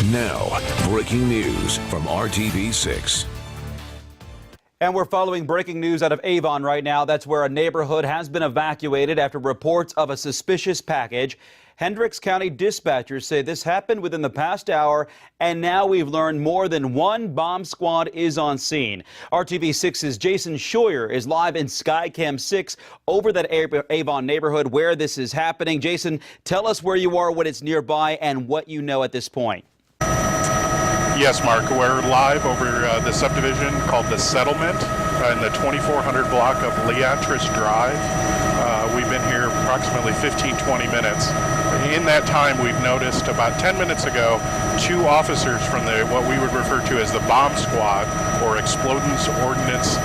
Now, breaking news from RTV6. And we're following breaking news out of Avon right now. That's where a neighborhood has been evacuated after reports of a suspicious package. Hendricks County dispatchers say this happened within the past hour, and now we've learned more than one bomb squad is on scene. RTV6's Jason Scheuer is live in Skycam 6 over that Avon neighborhood where this is happening. Jason, tell us where you are when it's nearby and what you know at this point. Yes, Mark, we're live over the subdivision called The Settlement in the 2400 block of Liatris Drive. We've been here approximately 15-20 minutes. In that time, we've noticed about 10 minutes ago, two officers from what we would refer to as the bomb squad or explosives ordnance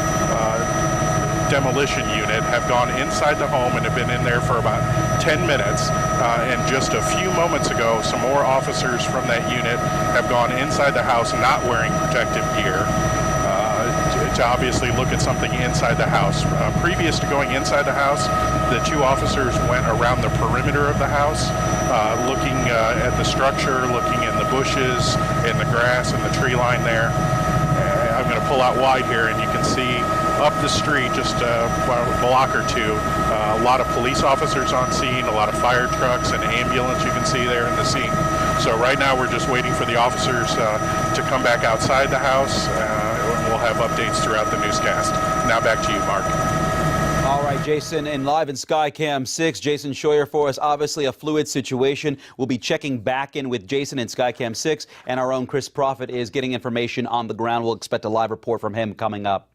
demolition unit have gone inside the home and have been in there for about 10 minutes. And just a few moments ago, some more officers from that unit have gone inside the house not wearing protective gear to obviously look at something inside the house. Previous to going inside the house, the two officers went around the perimeter of the house, looking at the structure, looking in the bushes, in the grass, and the tree line there. I'm going to pull out wide here, and you can see up the street, just a block or two, a lot of police officers on scene, a lot of fire trucks and ambulance you can see there in the scene. So right now we're just waiting for the officers to come back outside the house, and we'll have updates throughout the newscast. Now back to you, Mark. All right, Jason, and live in Skycam 6, Jason Scheuer for us. Obviously a fluid situation. We'll be checking back in with Jason in Skycam 6, and our own Chris Prophet is getting information on the ground. We'll expect a live report from him coming up.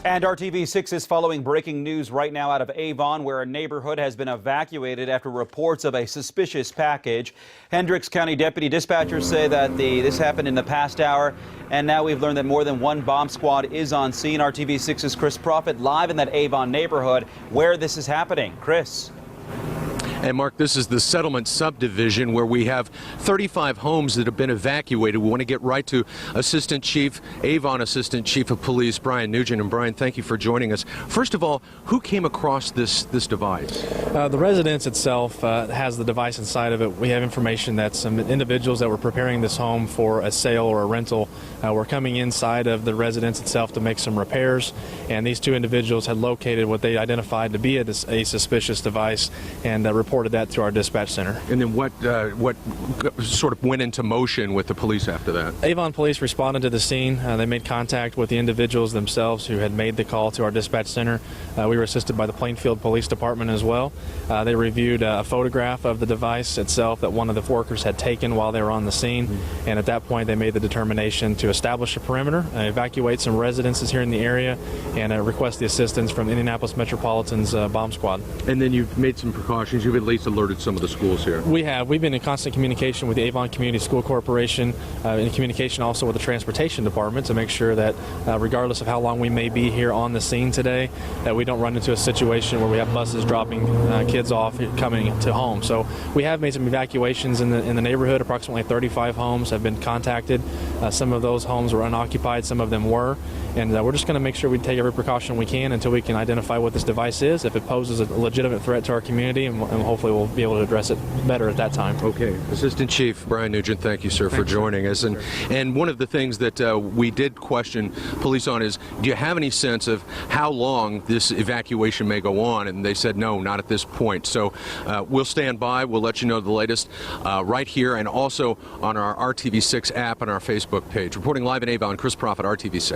And RTV6 is following breaking news right now out of Avon, where a neighborhood has been evacuated after reports of a suspicious package. Hendricks County deputy dispatchers say that this happened in the past hour, and now we've learned that more than one bomb squad is on scene. RTV6's Chris Prophet live in that Avon neighborhood where this is happening. Chris. And Mark, this is the Settlement subdivision where we have 35 homes that have been evacuated. We want to get right to Avon Assistant Chief of Police, Brian Nugent. And Brian, thank you for joining us. First of all, who came across this device? The residence itself has the device inside of it. We have information that some individuals that were preparing this home for a sale or a rental were coming inside of the residence itself to make some repairs. And these two individuals had located what they identified to be a suspicious device and reported that to our dispatch center. And then what sort of went into motion with the police after that? Avon police responded to the scene. They made contact with the individuals themselves who had made the call to our dispatch center. We were assisted by the Plainfield Police Department as well. They reviewed a photograph of the device itself that one of the workers had taken while they were on the scene. And at that point, they made the determination to establish a perimeter, evacuate some residences here in the area, and request the assistance from Indianapolis Metropolitan's bomb squad. And then you've made some precautions. You've at least alerted some of the schools here. We have. We've been in constant communication with the Avon Community School Corporation, in communication also with the Transportation Department to make sure that regardless of how long we may be here on the scene today, that we don't run into a situation where we have buses dropping kids off coming to home. So we have made some evacuations in the neighborhood. Approximately 35 homes have been contacted. Some of those homes were unoccupied, some of them were. And we're just going to make sure we take every precaution we can until we can identify what this device is, if it poses a legitimate threat to our community, and hopefully we'll be able to address it better at that time. Okay. Assistant Chief Brian Nugent, thank you, sir, for joining us. And one of the things that we did question police on is, do you have any sense of how long this evacuation may go on? And they said, no, not at this point. So we'll stand by. We'll let you know the latest right here and also on our RTV6 app and our Facebook page. Reporting live in Avon, Chris Prophet, RTV6.